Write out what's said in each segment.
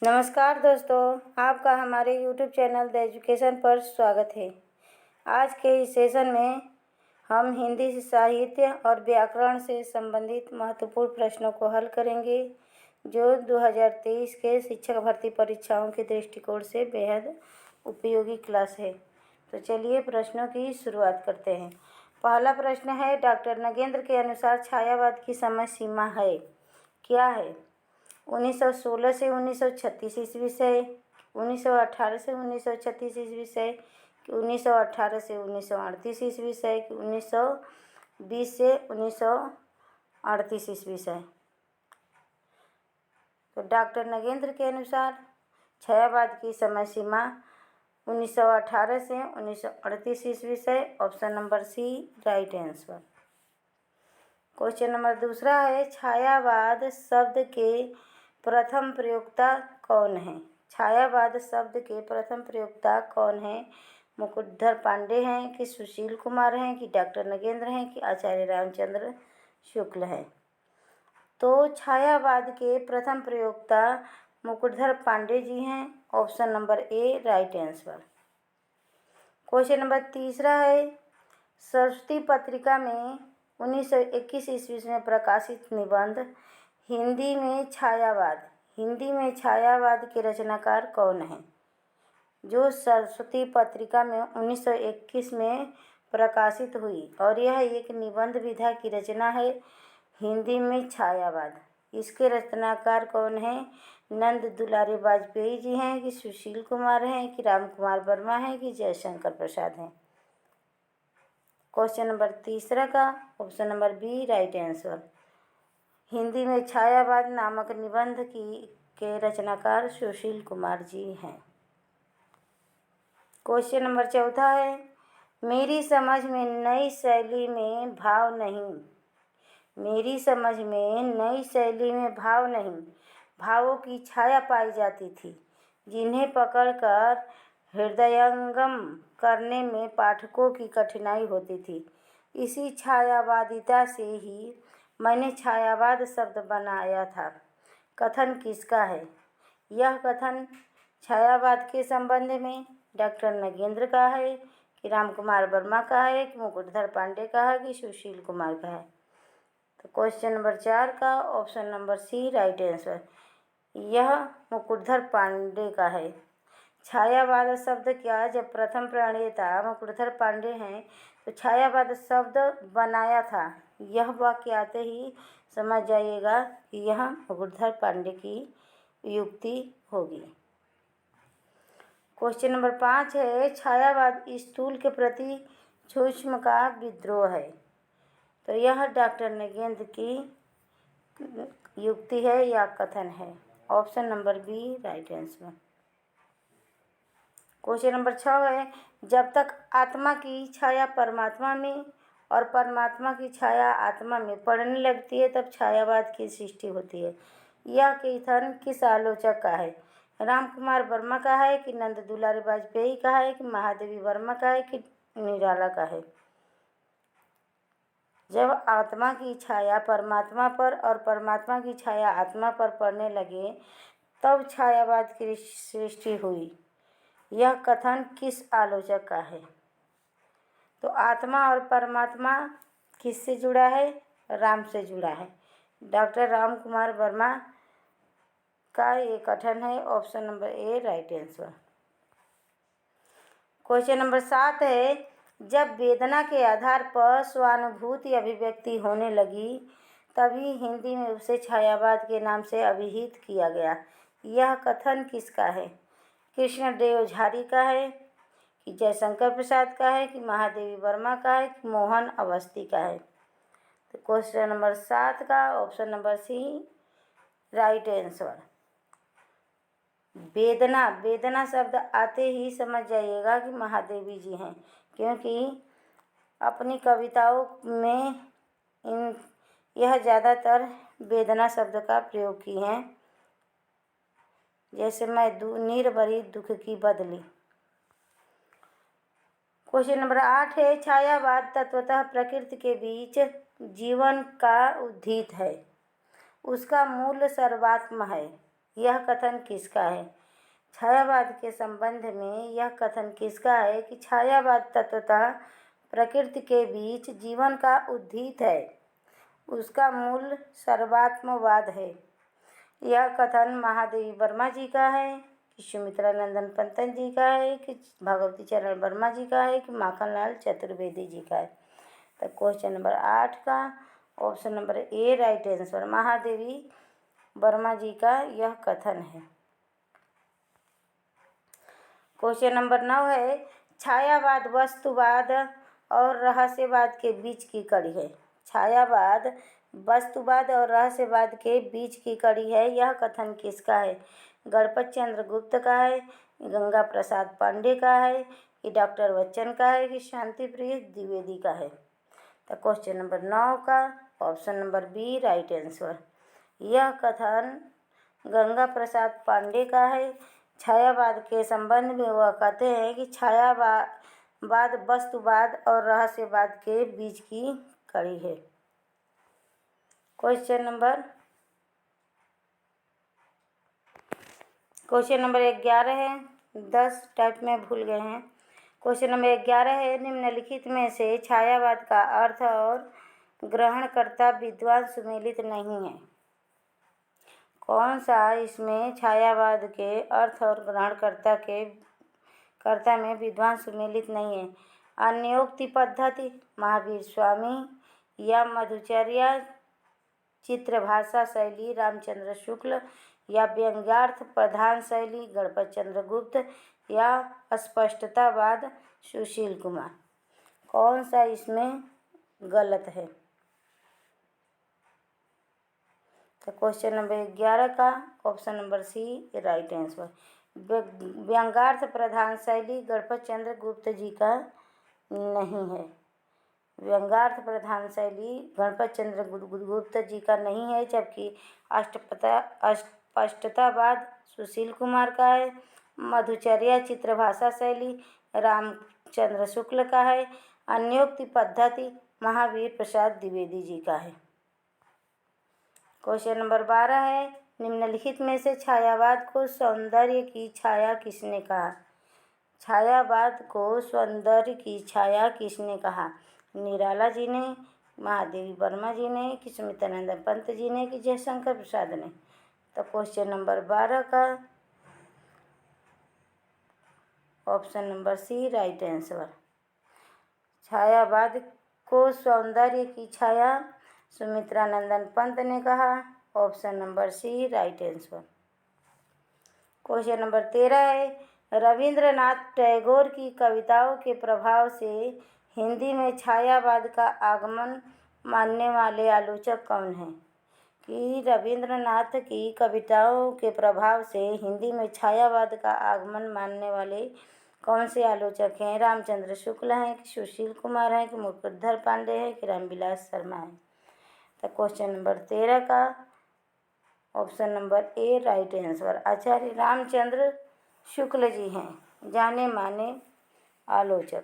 नमस्कार दोस्तों, आपका हमारे YouTube चैनल द एजुकेशन पर स्वागत है। आज के इस सेशन में हम हिंदी साहित्य और व्याकरण से संबंधित महत्वपूर्ण प्रश्नों को हल करेंगे, जो 2023 के शिक्षक भर्ती परीक्षाओं के दृष्टिकोण से बेहद उपयोगी क्लास है। तो चलिए प्रश्नों की शुरुआत करते हैं। पहला प्रश्न है, डॉक्टर नगेंद्र के अनुसार छायावाद की समय सीमा है, क्या है? 1916 से 1936 ईस्वी से, 1918 से 1936 ईस्वी से, 1918 से 1938 ईस्वी से, 1920 से 1938 ईस्वी से। तो डॉक्टर नगेंद्र के अनुसार छायावाद की समय सीमा 1918 से 1938 ईस्वी से। Option number C right answer. Question number दूसरा है, छायावाद शब्द के प्रथम प्रयोक्ता कौन है? छायावाद शब्द के प्रथम प्रयोक्ता कौन है? मुकुटधर पांडे हैं कि सुशील कुमार हैं कि डॉक्टर नगेंद्र हैं कि आचार्य रामचंद्र शुक्ल हैं? तो छायावाद के प्रथम प्रयोक्ता मुकुटधर पांडे जी हैं। Option number A right answer. Question number तीसरा है, सरस्वती पत्रिका में 1921 ईस्वी में प्रकाशित निबंध हिंदी में छायावाद के रचनाकार कौन हैं? जो सरस्वती पत्रिका में 1921 में प्रकाशित हुई और यह एक निबंध विधा की रचना है, हिंदी में छायावाद। इसके रचनाकार कौन हैं? नंद दुलारे वाजपेयी जी हैं कि सुशील कुमार हैं कि राम कुमार वर्मा हैं कि जयशंकर प्रसाद हैं? क्वेश्चन नंबर तीसरा का option number B right answer. Hindi में छायावाद नामक निबंध के रचनाकार सुशील कुमार जी हैं। क्वेश्चन नंबर चौथा है, मेरी समझ में नई शैली में भाव नहीं। मेरी समझ में नई शैली में भाव नहीं, भावों की छाया पाई जाती थी, जिन्हें पकड़कर हृदयंगम करने में पाठकों की कठिनाई होती थी। इसी छायावादिता से ही मैंने छायावाद शब्द बनाया था। कथन किसका है? यह कथन छायावाद के संबंध में डॉक्टर नगेंद्र का है कि राम कुमार वर्मा का है कि मुकुटधर पांडे का है कि सुशील कुमार का है? तो क्वेश्चन नंबर 4 का option number C right answer. यह मुकुटधर पांडे का है। छायावाद शब्द क्या, जब प्रथम प्रणेता मुकुटधर पांडे हैं तो छायावाद शब्द बनाया था। यह वाक्य आते ही समझ जाइएगा कि यह मुकुटधर पांडे की युक्ति होगी। क्वेश्चन नंबर 5 है, छायावाद स्थूल के प्रति सूक्ष्म का विद्रोह है। तो यह डॉक्टर नगेंद्र की युक्ति है या कथन है? Option number B right answer. Question number 6 है, जब तक आत्मा की छाया परमात्मा में और परमात्मा की छाया आत्मा में पड़ने लगती है, तब छायावाद की सृष्टि होती है। यह कथन किस आलोचक का है? राम कुमार वर्मा का है कि नंद दुलारे वाजपेयी का है कि महादेवी वर्मा का है कि निराला का है? जब आत्मा की छाया परमात्मा पर और परमात्मा की छाया आत्मा पर पड़ने लगे, तब छायावाद की सृष्टि हुई। यह कथन किस आलोचक का है? तो आत्मा और परमात्मा किससे जुड़ा है? राम से जुड़ा है। डॉक्टर राम कुमार वर्मा का ये कथन है। Option number A right answer. Question number 7 है, जब वेदना के आधार पर स्वानुभूति अभिव्यक्ति होने लगी, तभी हिंदी में उसे छायावाद के नाम से अभिहित किया गया। यह कथन किसका है? कृष्णदेव झारी का है कि जयशंकर प्रसाद का है कि महादेवी वर्मा का है कि मोहन अवस्थी का है? तो क्वेश्चन नंबर 7 का option number C right answer. वेदना शब्द आते ही समझ जाइएगा कि महादेवी जी हैं, क्योंकि अपनी कविताओं में यह ज़्यादातर वेदना शब्द का प्रयोग की हैं, जैसे मैं निर्भरी दुख की बदली। क्वेश्चन नंबर 8 है, छायावाद तत्वतः प्रकृति के बीच जीवन का उद्धित है, उसका मूल सर्वात्म है। यह कथन किसका है? छायावाद के संबंध में यह कथन किसका है कि छायावाद तत्वतः प्रकृति के बीच जीवन का उद्गीत है, उसका मूल सर्वात्मवाद है। यह कथन महादेवी वर्मा जी का है कि सुमित्रानंदन पंत जी का है कि भगवती चरण वर्मा जी का है कि माखनलाल चतुर्वेदी जी का है? तो क्वेश्चन नंबर 8 का option number A right answer Mahadevi Verma ji का यह कथन है। क्वेश्चन नंबर 9 है, छायावाद वस्तुवाद और रहस्यवाद के बीच की कड़ी है। छायावाद वस्तुवाद और रहस्यवाद के बीच की कड़ी है, यह कथन किसका है? गणपत चंद्र गुप्त का है, गंगा प्रसाद पांडे का है कि डॉक्टर बच्चन का है कि शांति प्रिय द्विवेदी का है? तो क्वेश्चन नंबर 9 का option number B right answer. यह कथन गंगा प्रसाद पांडे का है। छायावाद के संबंध में वह कहते हैं कि छायावाद वस्तुवाद और रहस्यवाद के बीच की कड़ी है। क्वेश्चन नंबर 11 है, 10 टाइप में भूल गए हैं। क्वेश्चन नंबर 11 है, निम्नलिखित में से छायावाद का अर्थ और ग्रहणकर्ता विद्वान सुमेलित नहीं है। कौन सा इसमें छायावाद के अर्थ और ग्रहणकर्ता में विद्वान सुमेलित नहीं है? अन्योक्ति पद्धति, महावीर स्वामी या मधुचर्या, चित्रभाषा शैली रामचंद्र शुक्ल या व्यंग्यार्थ प्रधान शैली गणपत चंद्र गुप्त या स्पष्टतावाद सुशील कुमार? कौन सा इसमें गलत है? तो क्वेश्चन नंबर 11 का option number C right answer. व्यंग्यार्थ प्रधान शैली गणपत चंद्र गुप्त जी का नहीं है। व्यंग्यार्थ प्रधान शैली गणपत चंद्र गुप्त जी का नहीं है, जबकि स्पष्टतावाद सुशील कुमार का है। मधुचर्या चित्रभाषा शैली रामचंद्र शुक्ल का है। अन्योक्ति पद्धति महावीर प्रसाद द्विवेदी जी का है। क्वेश्चन नंबर 12 है, निम्नलिखित में से छायावाद को सौंदर्य की छाया किसने कहा? छायावाद को सौंदर्य की छाया किसने कहा? निराला जी ने, महादेवी वर्मा जी ने कि सुमित्रानंदन पंत जी ने कि जयशंकर प्रसाद ने? तो क्वेश्चन नंबर 12 का option number C right answer. छायावाद को सौंदर्य की छाया सुमित्रानंदन पंत ने कहा। Option number C right answer. Question number 13 है, रविंद्रनाथ टैगोर की कविताओं के प्रभाव से हिंदी में छायावाद का आगमन मानने वाले आलोचक कौन हैं? कि रविंद्रनाथ की कविताओं के प्रभाव से हिंदी में छायावाद का आगमन मानने वाले कौन से आलोचक हैं? रामचंद्र शुक्ल हैं कि सुशील कुमार हैं कि मुकुटधर पांडे हैं कि रामविलास शर्मा हैं? तो क्वेश्चन नंबर 13 का option number A right answer. Acharya Ramchandra Shukla ji हैं जाने माने आलोचक।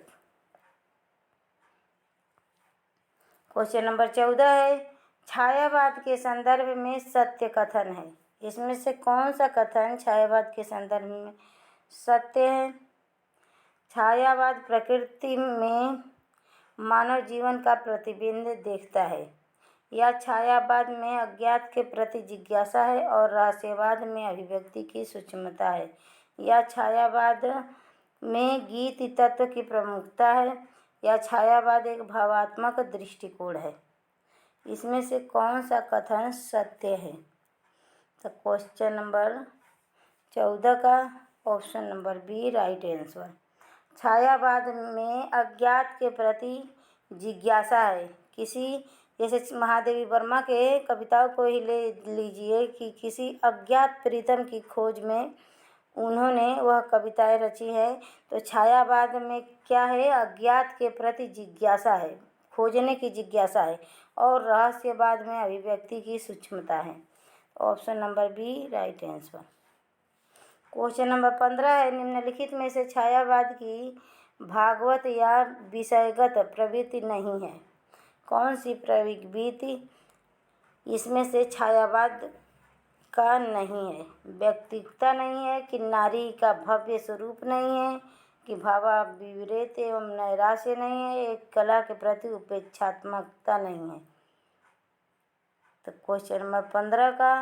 क्वेश्चन नंबर 14 है, छायावाद के संदर्भ में सत्य कथन है। इसमें से कौन सा कथन छायावाद के संदर्भ में सत्य है? छायावाद प्रकृति में मानव जीवन का प्रतिबिंब देखता है। या छायावाद में अज्ञात के प्रति जिज्ञासा है और रहस्यवाद में अभिव्यक्ति की सूक्ष्मता है। या छायावाद में गीत तत्व की प्रमुखता है। या छायावाद एक भावात्मक दृष्टिकोण है। इसमें से कौन सा कथन सत्य है? तो क्वेश्चन नंबर 14 का option number B right answer. छायावाद में अज्ञात के प्रति जिज्ञासा है। जैसे महादेवी वर्मा के कविताओं को ही ले लीजिए कि किसी अज्ञात प्रीतम की खोज में उन्होंने वह कविताएं रची हैं। तो छायावाद में क्या है? अज्ञात के प्रति जिज्ञासा है, खोजने की जिज्ञासा है और रहस्यवाद में अभिव्यक्ति की सूक्ष्मता है। Option number B right answer. Question number 15 है, निम्नलिखित में से छायावाद की भागवत या विषयगत प्रवृत्ति नहीं है। कौन सी प्रवृत्ति इसमें से छायावाद का नहीं है, व्यक्तिगता नहीं है, कि नारी का भव्य स्वरूप नहीं है, कि भावाविरहित एवं नैराश्य नहीं है, एक कला के प्रति उपेक्षात्मकता नहीं है। तो क्वेश्चन नंबर 15 का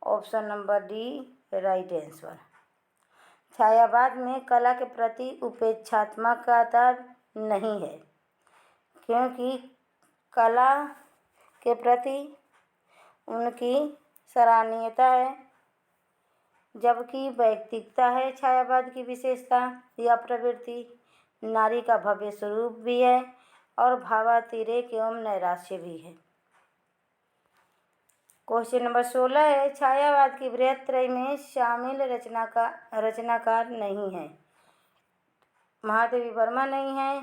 option number D right answer. छायावाद में कला के प्रति उपेक्षात्मकता नहीं है, क्योंकि कला के प्रति उनकी सराहनीयता है, जबकि व्यक्तिगता है छायावाद की विशेषता या प्रवृत्ति, नारी का भव्य स्वरूप भी है और भावातिरेक एवं नैराश्य भी है। क्वेश्चन नंबर 16 है, छायावाद की बृहत त्रय में शामिल रचनाकार नहीं है। महादेवी वर्मा नहीं है,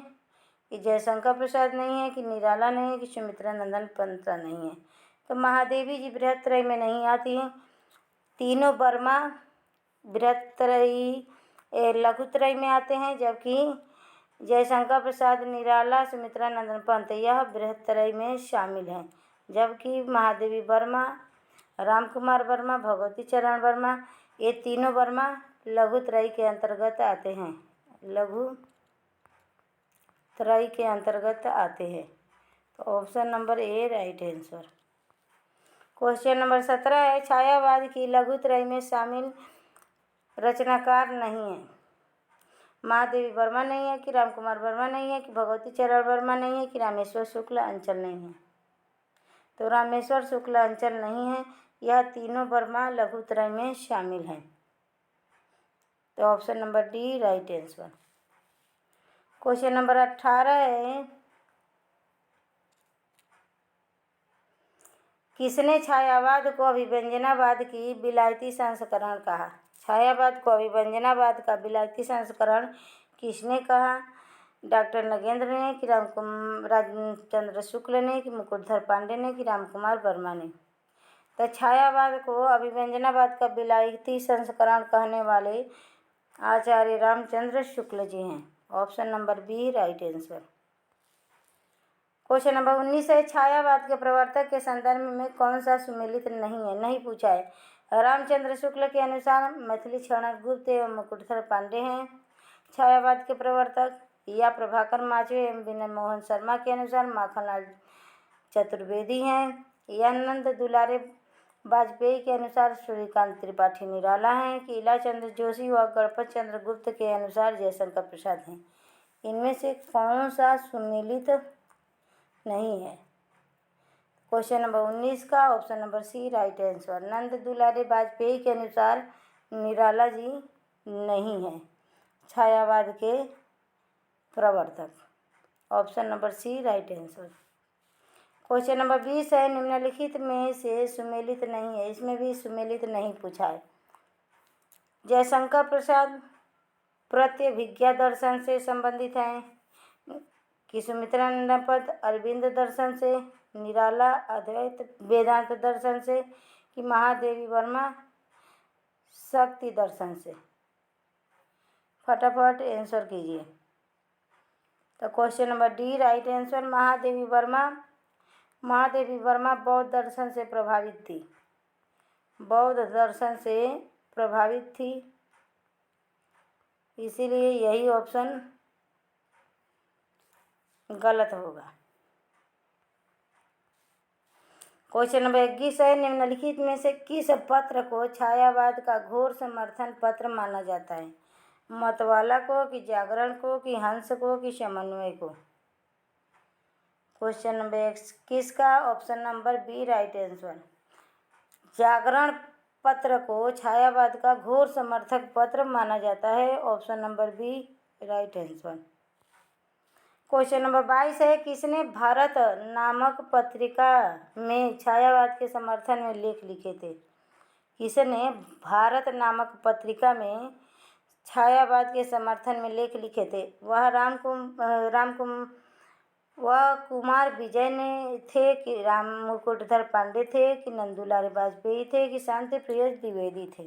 कि जयशंकर प्रसाद नहीं है, कि निराला नहीं है, कि सुमित्रा नंदन पंत नहीं है। तो महादेवी जी बृहत त्रय में नहीं आती हैं। तीनों वर्मा बृहत त्रय लघु त्रय में आते हैं, जबकि जयशंकर प्रसाद, निराला, सुमित्रा नंदन पंत यह बृहत त्रय में शामिल हैं, जबकि महादेवी वर्मा, रामकुमार वर्मा, भगवती चरण वर्मा ये तीनों वर्मा लघु त्रय के अंतर्गत आते हैं, लघु त्रय के अंतर्गत आते हैं। तो option number A right answer. Question number 17 है, छायावाद की लघु त्रय में शामिल रचनाकार नहीं है। महादेवी वर्मा नहीं है, कि रामकुमार वर्मा नहीं है, कि भगवती चरण वर्मा नहीं है, कि रामेश्वर शुक्ल अंचल नहीं है। तो रामेश्वर शुक्ल अंचल नहीं है, यह तीनों वर्मा लघु त्रय में शामिल हैं। तो option number D right answer. Question number 18 है, किसने छायावाद को अभिव्यंजनावाद की विलायती संस्करण कहा? छायावाद को अभिव्यंजनावाद का विलायती संस्करण किसने कहा? डॉक्टर नगेंद्र ने, कि रामचंद्र शुक्ल ने, कि मुकुटधर पांडे ने, कि रामकुमार वर्मा ने। तो छायावाद को अभिव्यंजनावाद का विलायती संस्करण कहने वाले आचार्य रामचंद्र शुक्ल जी हैं। Option number B right answer. Question number 19 है, छायावाद के प्रवर्तक के संदर्भ में कौन सा सुमेलित नहीं है? नहीं पूछा है। रामचंद्र शुक्ल के अनुसार मैथिली क्षण गुप्त एवं मुकुटधर पांडे हैं छायावाद के प्रवर्तक, या प्रभाकर माचवे एवं विनय मोहन शर्मा के अनुसार माखनलाल चतुर्वेदी हैं, या नंद दुलारे वाजपेयी के अनुसार सूर्यकांत त्रिपाठी निराला हैं, कि इलाचंद्र जोशी व गणपत चंद्र गुप्त के अनुसार जयशंकर प्रसाद हैं। इनमें से कौन सा सुमेलित नहीं है? क्वेश्चन नंबर 19 का option number C right answer. Nand Dulare Vajpayee के अनुसार निराला जी नहीं हैं छायावाद के प्रवर्तक। Option number C right answer. Question number 20 है, निम्नलिखित में से सुमेलित नहीं है। इसमें भी सुमेलित नहीं पूछा है। जयशंकर प्रसाद प्रत्यभिज्ञा दर्शन से संबंधित हैं, कि सुमित्रा नंदन पंत अरविंद दर्शन से, निराला अद्वैत वेदांत दर्शन से, कि महादेवी वर्मा शक्ति दर्शन से। फटाफट आंसर कीजिए। तो question number D right answer. Mahadevi Verma बौद्ध दर्शन से प्रभावित थी, बौद्ध दर्शन से प्रभावित थी, इसीलिए यही ऑप्शन गलत होगा। क्वेश्चन नंबर 21 है, निम्नलिखित में से किस पत्र को छायावाद का घोर समर्थन पत्र माना जाता है? मतवाला को, कि जागरण को, कि हंस को, कि समन्वय को। क्वेश्चन नंबर 21 का option number B right answer. जागरण पत्र को छायावाद का घोर समर्थक पत्र माना जाता है। Option number B right answer. Question number 22 है, किसने भारत नामक पत्रिका में छायावाद के समर्थन में लेख लिखे थे? किसने भारत नामक पत्रिका में छायावाद के समर्थन में लेख लिखे थे? वह कुमार विजय ने थे, कि राम मुकुटधर पांडे थे, कि नंदुलारे वाजपेयी थे, कि शांति प्रिय द्विवेदी थे।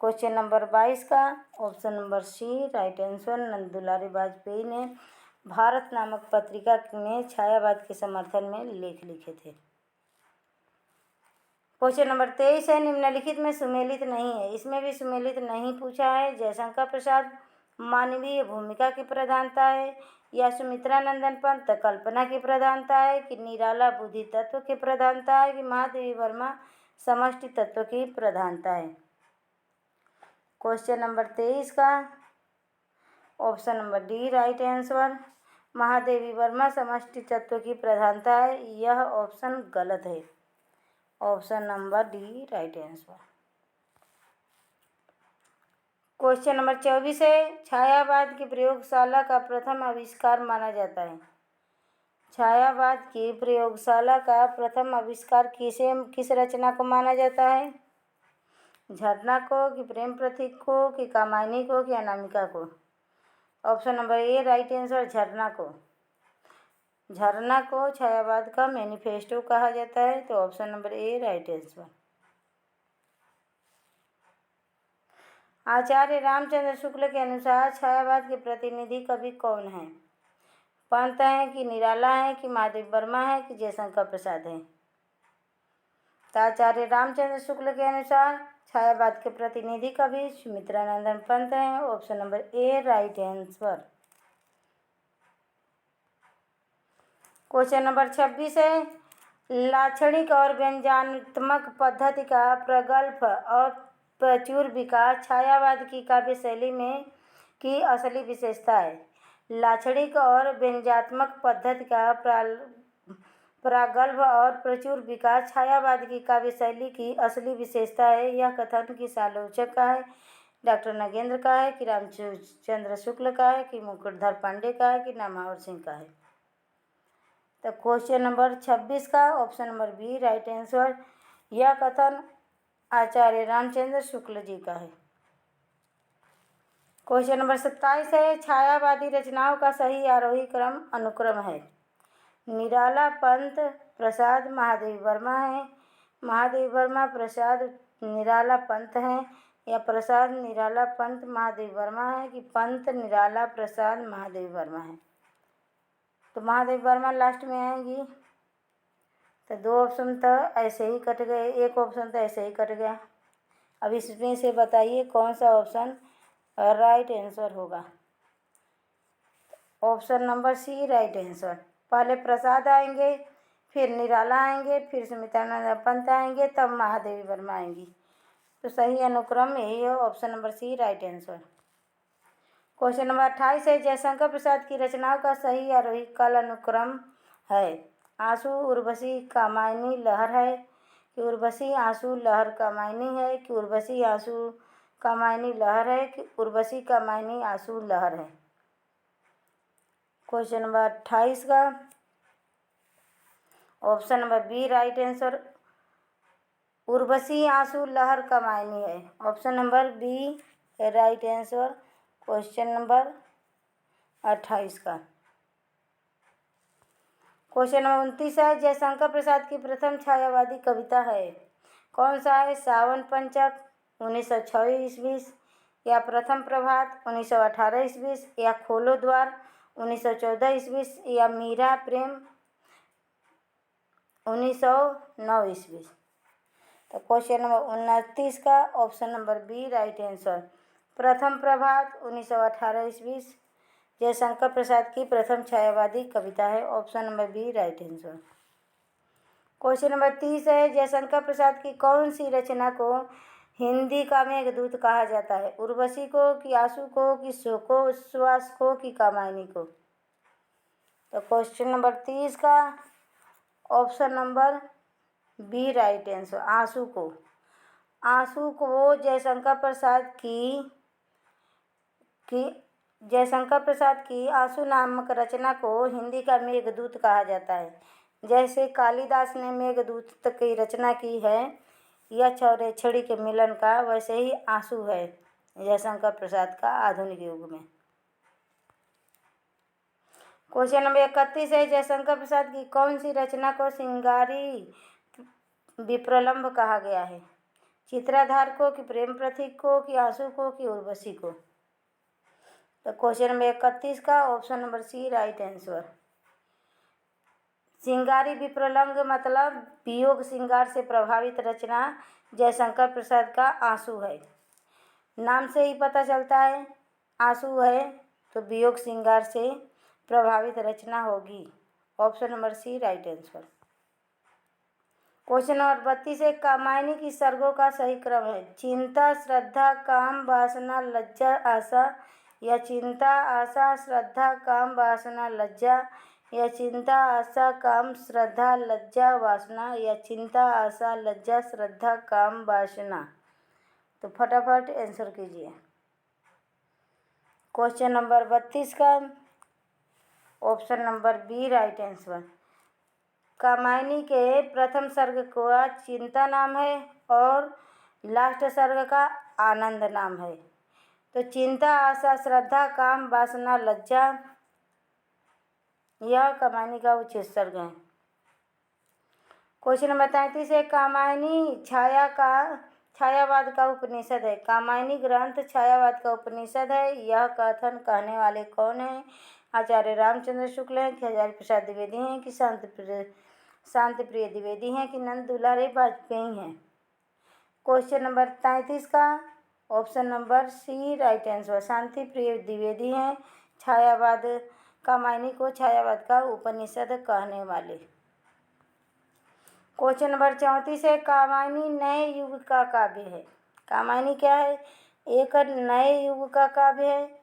क्वेश्चन नंबर 22 का option number C right answer. Nandulare Vajpayee ने भारत नामक पत्रिका में छायावाद के समर्थन में लेख लिखे थे। क्वेश्चन नंबर 23 है, निम्नलिखित में सुमेलित नहीं है। इसमें भी सुमेलित नहीं पूछा है। जयशंकर प्रसाद मानवीय भूमिका की प्रधानता है, या सुमित्रा नंदन पंत कल्पना की प्रधानता है, कि निराला बुद्धि तत्व की प्रधानता है, कि महादेवी वर्मा समष्टि तत्व की प्रधानता है। क्वेश्चन नंबर 23 का option number D right answer. Mahadevi Verma समष्टि तत्व की प्रधानता है, यह ऑप्शन गलत है। Option number D right answer. Question number 24 है, छायावाद की प्रयोगशाला का प्रथम आविष्कार माना जाता है। छायावाद की प्रयोगशाला का प्रथम आविष्कार किस रचना को माना जाता है? झरना को, कि प्रेम प्रतीक को, कि कामायनी को, कि अनामिका को? Option number A right answer, झरना को। झरना को छायावाद का मैनिफेस्टो कहा जाता है, तो option number A right answer. Acharya Ramchandra Shukla के अनुसार छायावाद के प्रतिनिधि कवि कौन है? पंत है, कि निराला है, कि महादेवी वर्मा है, कि जयशंकर प्रसाद है? तो आचार्य रामचंद्र शुक्ल के अनुसार छायावाद के प्रतिनिधि कवि सुमित्रा नंदन पंत हैं। Option number A right answer. Question number 26 है, लाक्षणिक और व्यंजनात्मक पद्धति का प्रगल्भ और प्रचुर विकास छायावाद की काव्य शैली में की असली विशेषता है। लाक्षणिक और व्यंजनात्मक पद्धति का प्रागल्भ और प्रचुर विकास छायावाद की काव्य शैली की असली विशेषता है। यह कथन किस आलोचक का है? डॉक्टर नगेंद्र का है, कि रामचंद्र शुक्ल का है, कि मुकुटधर पांडे का है, कि नामावर सिंह का है? तो क्वेश्चन नंबर 26 का option number B right answer. यह कथन आचार्य रामचंद्र शुक्ल जी का है। क्वेश्चन नंबर 27 है, छायावादी रचनाओं का सही आरोही क्रम अनुक्रम है। निराला पंत प्रसाद महादेवी वर्मा है, महादेवी वर्मा प्रसाद निराला पंत हैं, या प्रसाद निराला पंत महादेवी वर्मा है, कि पंत निराला प्रसाद महादेवी वर्मा है? तो महादेवी वर्मा लास्ट में आएंगी। तो दो ऑप्शन तो ऐसे ही कट गए, एक ऑप्शन तो ऐसे ही कट गया। अब इसमें से बताइए कौन सा ऑप्शन राइट आंसर होगा? Option number C right answer. पहले प्रसाद आएंगे, फिर निराला आएंगे, फिर सुमित्रा नंदन पंत आएंगे, तब महादेवी वर्मा आएंगी। तो सही अनुक्रम यही है, option number C right answer. Question number 28 है, जयशंकर प्रसाद की रचनाओं का सही आरोही काल अनुक्रम है। आंसू उर्वशी कामायनी लहर है, कि उर्वशी आंसू लहर कामायनी है, कि उर्वशी आंसू कामायनी लहर है, कि उर्वशी कामायनी आंसू लहर है? क्वेश्चन नंबर 28 का option number B right answer, Urvashi Aansu Lahar Kamayani है। Option number B right answer question number 28 का। क्वेश्चन नंबर 29 है, जयशंकर प्रसाद की प्रथम छायावादी कविता है। कौन सा है? सावन पंचक 1906 ईस्वी, या प्रथम प्रभात 1918 ईस्वी, या खोलो द्वार 1914 ईस्वी, या मीरा प्रेम 1909 ईस्वी? तो क्वेश्चन नंबर 29 का option number B right answer, Pratham Prabhat 1918 ईस्वी जयशंकर प्रसाद की प्रथम छायावादी कविता है। Option number B right answer. Question number 30 है, जयशंकर प्रसाद की कौन सी रचना को हिंदी का मेघदूत कहा जाता है? उर्वशी को, कि आंसू को, कि शोको उच्छ्वास को, कि कामायनी को? तो क्वेश्चन नंबर 30 का option number B right answer, Aansu को। आंसू को जयशंकर प्रसाद की आंसू नामक रचना को हिंदी का मेघदूत कहा जाता है। जैसे कालिदास ने मेघदूत की रचना की है यह छौरे छड़ी के मिलन का, वैसे ही आंसू है जयशंकर प्रसाद का आधुनिक युग में। क्वेश्चन नंबर 31 है, जयशंकर प्रसाद की कौन सी रचना को सिंगारी विप्रलंभ कहा गया है? चित्राधार को, कि प्रेम प्रतीक को, कि आंसू को, कि उर्वशी को? तो क्वेश्चन नंबर 31 का option number C right answer, श्रृंगारी विप्रलंग मतलब वियोग श्रृंगार से प्रभावित रचना जयशंकर प्रसाद का आंसू है। नाम से ही पता चलता है आंसू है तो वियोग श्रृंगार से प्रभावित रचना होगी। Option number C right answer. Question number 32 है कामायनी की सर्गों का सही क्रम है। चिंता, श्रद्धा, काम, वासना, लज्जा, आशा, या चिंता, आशा, श्रद्धा, काम, वासना, लज्जा, या चिंता, आशा, काम, श्रद्धा, लज्जा, वासना, या चिंता, आशा, लज्जा, श्रद्धा, काम, वासना। तो फटाफट आंसर कीजिए। क्वेश्चन नंबर 32 का option number B right answer. Kamayani के प्रथम सर्ग का चिंता नाम है और लास्ट सर्ग का आनंद नाम है। तो चिंता, आशा, श्रद्धा, काम, वासना, लज्जा यह कामायनी का उचित सर्ग है। क्वेश्चन नंबर 33 है कामायनी छायावाद का उपनिषद है। कामायनी ग्रंथ छायावाद का उपनिषद है। यह कथन कहने वाले कौन हैं? आचार्य रामचंद्र शुक्ल हैं कि हजारी प्रसाद द्विवेदी हैं कि शांति प्रिय द्विवेदी हैं कि नंद दुलारी वाजपेयी हैं। क्वेश्चन नंबर 33 का option number C right answer. Shanti Priya Dwivedi हैं छायावाद कामायनी को छायावाद का उपनिषद कहने वाले। क्वेश्चन नंबर 34 है कामायनी नए युग का काव्य है। कामायनी क्या है? एक नए युग का काव्य है।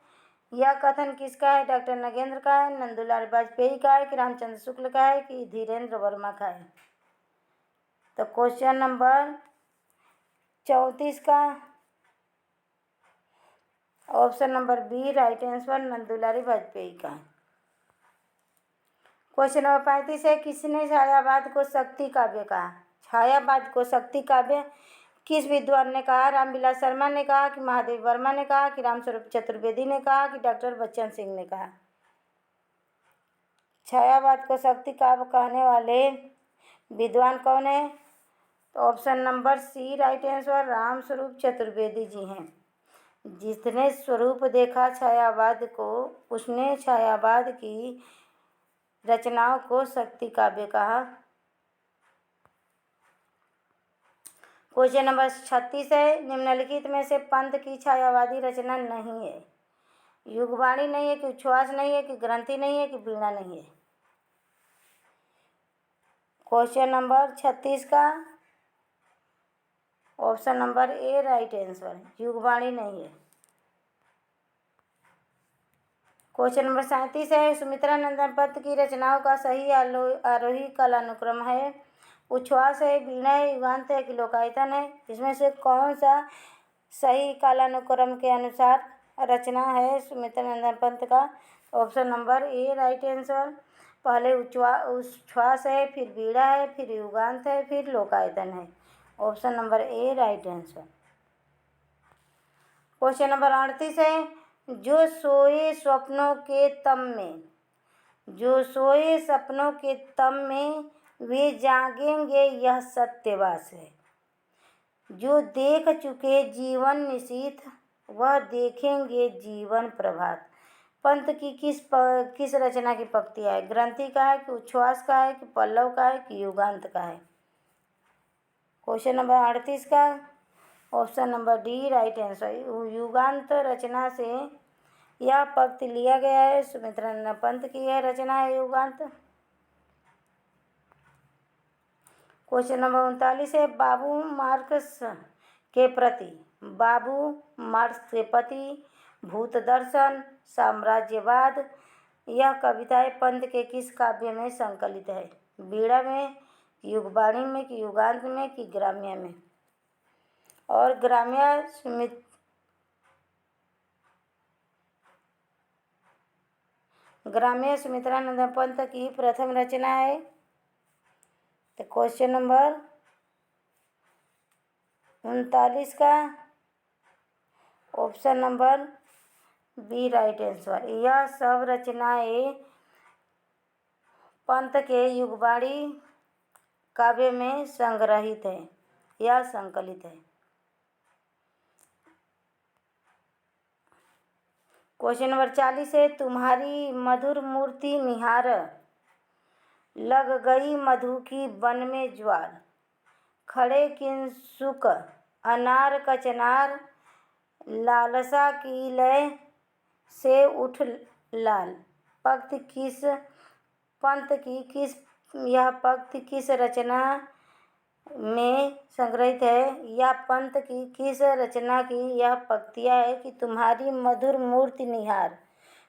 यह कथन किसका है? डॉक्टर नगेंद्र का है, नंदुलाल वाजपेयी का है कि रामचंद्र शुक्ल का है कि धीरेन्द्र वर्मा का है? तो क्वेश्चन नंबर 34 का option number B right answer Nandulari Vajpayee का है। क्वेश्चन नंबर 35 है किसने छायावाद को शक्ति काव्य कहा? छायावाद को शक्ति काव्य किस विद्वान ने कहा? रामविलास शर्मा ने कहा कि महादेव वर्मा ने कहा कि रामस्वरूप चतुर्वेदी ने कहा कि डॉक्टर बच्चन सिंह ने कहा? छायावाद को शक्ति काव्य कहने वाले विद्वान कौन है? तो option number C right answer Ramswaroop Chaturvedi ji हैं। जिसने स्वरूप देखा छायावाद को उसने छायावाद की रचनाओं को शक्ति काव्य कहा। क्वेश्चन नंबर 36 है निम्नलिखित में से पंत की छायावादी रचना नहीं है। युगवाणी नहीं है कि उच्छ्वास नहीं है कि ग्रंथि नहीं है कि वीणा नहीं है? क्वेश्चन नंबर 36 का option number A right answer Yugvani नहीं है। क्वेश्चन नंबर 37 है सुमित्रा नंदन पंत की रचनाओं का सही आरोही कालानुक्रम है। उच्छ्वास है, वीणा है, युगांत है कि लोकायतन है? इसमें से कौन सा सही कालानुक्रम के अनुसार रचना है सुमित्रा नंदन पंत का? Option number A right answer. पहले उच्छ्वास है, फिर वीणा है, फिर युगांत है, फिर लोकायतन है। Option number A right answer. Question number 38 है जो सोए सपनों के तम में जो सोए सपनों के तम में वे जागेंगे यह सत्यवास है। जो देख चुके जीवन निशीथ वह देखेंगे जीवन प्रभात। पंत की किस रचना की पंक्ति है? ग्रंथि का है कि उच्छ्वास का है कि पल्लव का है कि युगांत का है? क्वेश्चन नंबर 38 का option number D right answer युगांत रचना से यह पंक्ति लिया गया है। सुमित्रा नंदन पंत की यह रचना है युगांत। क्वेश्चन नंबर 39 है बाबू मार्क्स के प्रति भूत दर्शन साम्राज्यवाद यह कविताएं पंत के किस काव्य में संकलित है? वीणा में, युगवाणी में कि युगांत में कि ग्राम्य में? और ग्राम्य सुमित्रा नंदन पंत की प्रथम रचना है। तो क्वेश्चन नंबर 39 का option number B right answer. यह सब रचनाएं पंत के युगवाणी काव्य में संग्रहित है या संकलित है। क्वेश्चन नंबर 40 है तुम्हारी मधुर मूर्ति निहार लग गई मधु की वन में ज्वाल, खड़े किंसुक अनार कचनार, लालसा की लय से उठ लाल। यह पंक्ति किस रचना में संग्रहित है? या पंत की किस रचना की यह पंक्तियाँ है कि तुम्हारी मधुर मूर्ति निहार,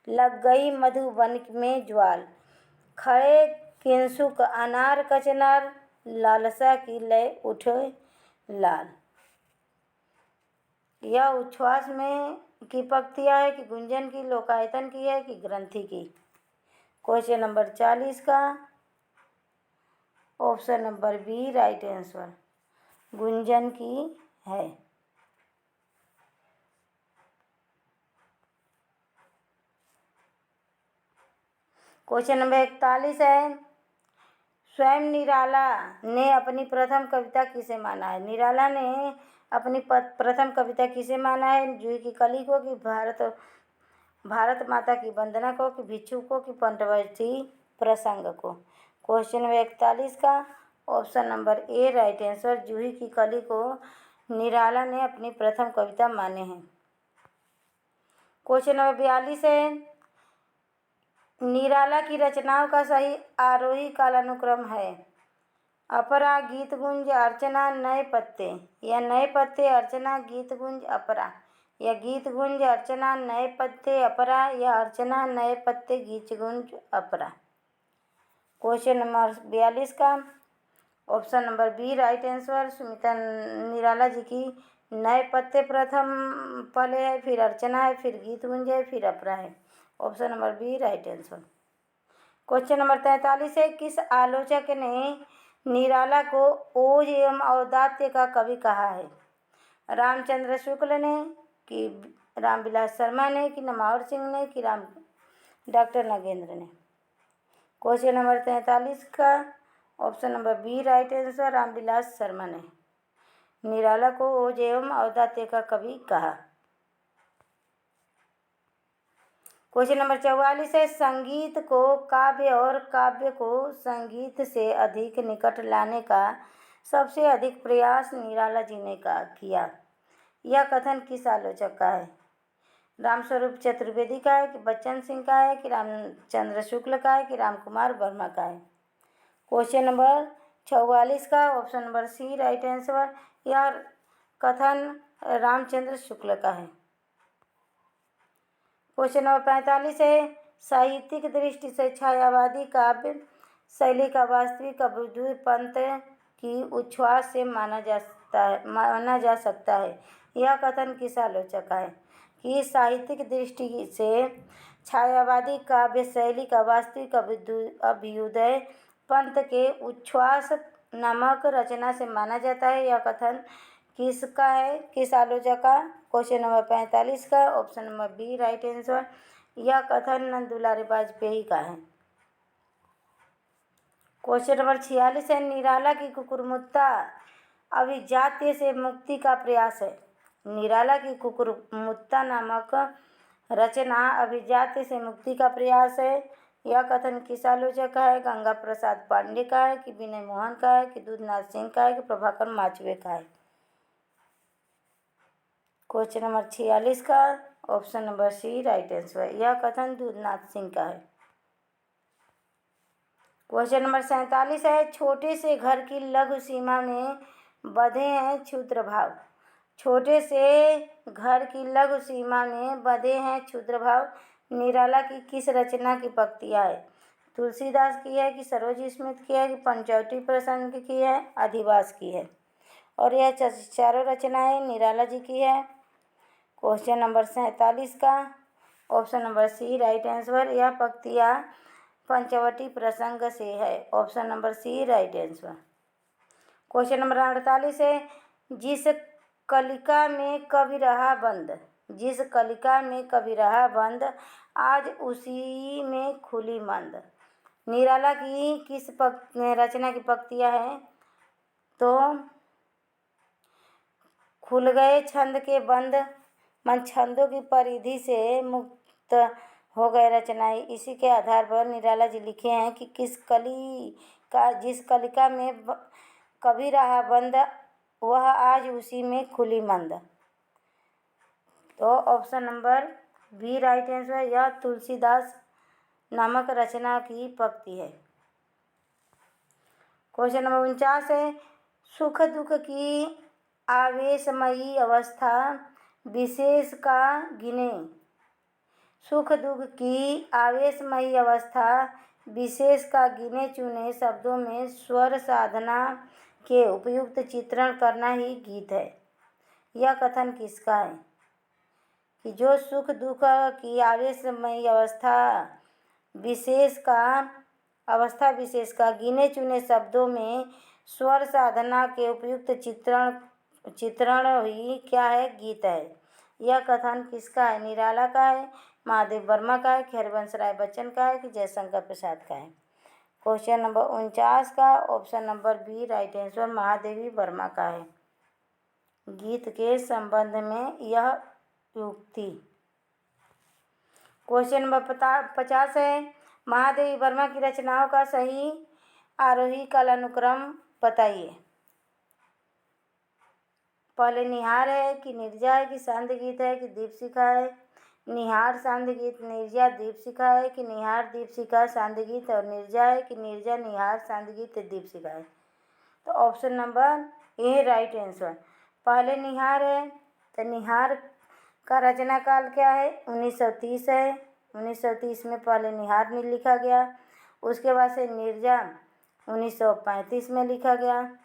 लग गई मधुबन में ज्वाल, खड़े किंसुक अनार कचनार, लालसा की लय उठे लाल। यह उच्छ्वास में की पंक्तियाँ है कि गुंजन की, लोकायतन की है कि ग्रंथि की? क्वेश्चन नंबर 40 का option number B right answer, Gunjan की है। क्वेश्चन नंबर 41 है, स्वयं निराला ने अपनी प्रथम कविता किसे माना है? निराला ने अपनी प्रथम कविता किसे माना है? जूही की कली को, कि भारत माता की वंदना को, कि भिक्षु को, कि पंचवटी प्रसंग को? क्वेश्चन नंबर 41 का option number A right answer, जूही की कली को निराला ने अपनी प्रथम कविता माने हैं। क्वेश्चन नंबर 42 है, निराला की रचनाओं का सही आरोही कालानुक्रम है? अपरा, गीत गुंज, अर्चना, नए पत्ते, या नए पत्ते, अर्चना, गीत गुंज, अपरा, या गीत गुंज, अर्चना, नए पत्ते, अपरा, या अर्चना, नए पत्ते, गीत गुंज, अपरा? क्वेश्चन नंबर 42 का option number B right answer, Sumitra Nirala ji की नए पत्ते प्रथम पहले है, फिर अर्चना है, फिर गीत गुंज है, फिर अपरा है। Option number B right answer. Question number 43 है, किस आलोचक ने निराला को ओज एवं औदात्य का कवि कहा है? रामचंद्र शुक्ल ने, कि रामविलास शर्मा ने, कि नमावर सिंह ने, कि डॉक्टर नगेंद्र ने? क्वेश्चन नंबर 43 का option number B right answer, Ramvilas Sharma ने निराला को ओज एवं औदात्य का कवि कहा। क्वेश्चन नंबर 44 है, संगीत को काव्य और काव्य को संगीत से अधिक निकट लाने का सबसे अधिक प्रयास निराला जी ने किया? यह कथन किस आलोचक का है? रामस्वरूप चतुर्वेदी का है, कि बच्चन सिंह का है, कि रामचंद्र शुक्ल का है, कि रामकुमार वर्मा का है? क्वेश्चन नंबर 44 का option number C right answer, यह कथन रामचंद्र शुक्ल का है। क्वेश्चन नंबर 45 है, साहित्यिक दृष्टि से छायावादी काव्य शैली का वास्तविक अभ्युदय पंत की उच्छ्वास से माना जा सकता है? यह कथन किस आलोचक का है? कि साहित्यिक दृष्टि से छायावादी काव्य शैली का वास्तविक अभ्युदय पंत के उच्छ्वास नामक रचना से माना जाता है। यह कथन किसका है, किस आलोचक का? क्वेश्चन नंबर 45 का option number B right answer, यह कथन नंदुलारे वाजपेयी का है। क्वेश्चन नंबर 46 है, निराला की कुकुरमुत्ता अभिजात्य से मुक्ति का प्रयास है? निराला की कुकुरमुत्ता नामक रचना अभिजात्य से मुक्ति का प्रयास है। यह कथन किस आलोचक का है? गंगा प्रसाद पांडे का है, कि विनय मोहन का है, कि दूधनाथ सिंह का है, कि प्रभाकर माचवे का है? क्वेश्चन नंबर 46 का option number C right answer, यह कथन दूधनाथ सिंह का है। क्वेश्चन नंबर 47 है, छोटे से घर की लघु सीमा में बंधे हैं क्षुद्र भाव? छोटे से घर की लघु सीमा में बंधे हैं क्षुद्र भाव निराला की किस रचना की पंक्तियाँ है? तुलसीदास की है, कि सरोज स्मिथ की है, कि पंचवटी प्रसंग की है, अधिवास की है? और यह चारों रचनाएं निराला जी की है। क्वेश्चन नंबर 47 का option number C right answer, यह पंक्तियाँ पंचवटी प्रसंग से है। Option number C right answer. Question number 48 है, जिस कलिका में कवि रहा बंद, जिस कलिका में कवि रहा बंद, आज उसी में खुली मंद? निराला की किस रचना की पंक्तियाँ हैं? तो खुल गए छंद के बंद, मन छंदों की परिधि से मुक्त हो गए रचनाएं। इसी के आधार पर निराला जी लिखे हैं कि जिस कलिका में कभी रहा बंद, वह आज उसी में खुली मंद। तो option number B right answer. यह तुलसीदास नामक रचना की पंक्ति है। क्वेश्चन नंबर 49 है, सुख दुख की आवेशमयी अवस्था विशेष का गिने। सुख दुख की आवेशमयी अवस्था विशेष का गिने चुने शब्दों में स्वर साधना के उपयुक्त चित्रण करना ही गीत है। यह कथन किसका है कि जो सुख दुख की आवेशमयी अवस्था विशेष का गिने चुने शब्दों में स्वर साधना के उपयुक्त चित्रण ही क्या है, गीत है। यह कथन किसका है, निराला का है, महादेव वर्मा का है, हरिवंश राय बच्चन का है कि जयशंकर प्रसाद का है। क्वेश्चन नंबर 49 का option number B right answer Mahadevi Varma का है। गीत के संबंध में यह युक्ति। क्वेश्चन नंबर 50 है, महादेवी वर्मा की रचनाओं का सही आरोही कालानुक्रम बताइए। पहले निहार है कि निर्जा है कि सांध्य गीत है कि दीपशिखा है। निहार सांध्य गीत, निर्जा दीपशिखा है कि निहार दीपशिखा सांध्य गीत, और निर्जा है कि निर्जा निहार सांध्य गीत दीपशिखा है। तो option number A right answer. पहले निहार है तो निहार का रचना काल क्या है, 1930 है। 1930 में पहले निहार में लिखा गया। उसके बाद से निर्जा 1935 में लिखा गया।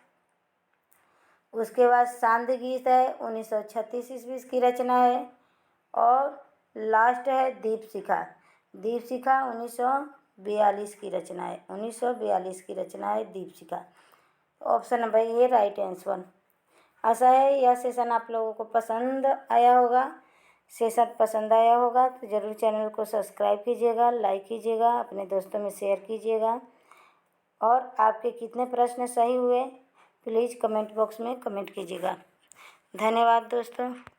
उसके बाद सांध्य गीत है 1936 ईस्वी की रचना है। और लास्ट है दीपशिखा। दीपशिखा 1942 की रचना है। 1942 की रचना है Deepshikha. Option number A right answer. आशा है यह सेशन आप लोगों को पसंद आया होगा। सेशन पसंद आया होगा तो ज़रूर चैनल को सब्सक्राइब कीजिएगा, लाइक कीजिएगा, अपने दोस्तों में शेयर कीजिएगा। और आपके कितने प्रश्न सही हुए प्लीज़ कमेंट बॉक्स में कमेंट कीजिएगा। धन्यवाद दोस्तों।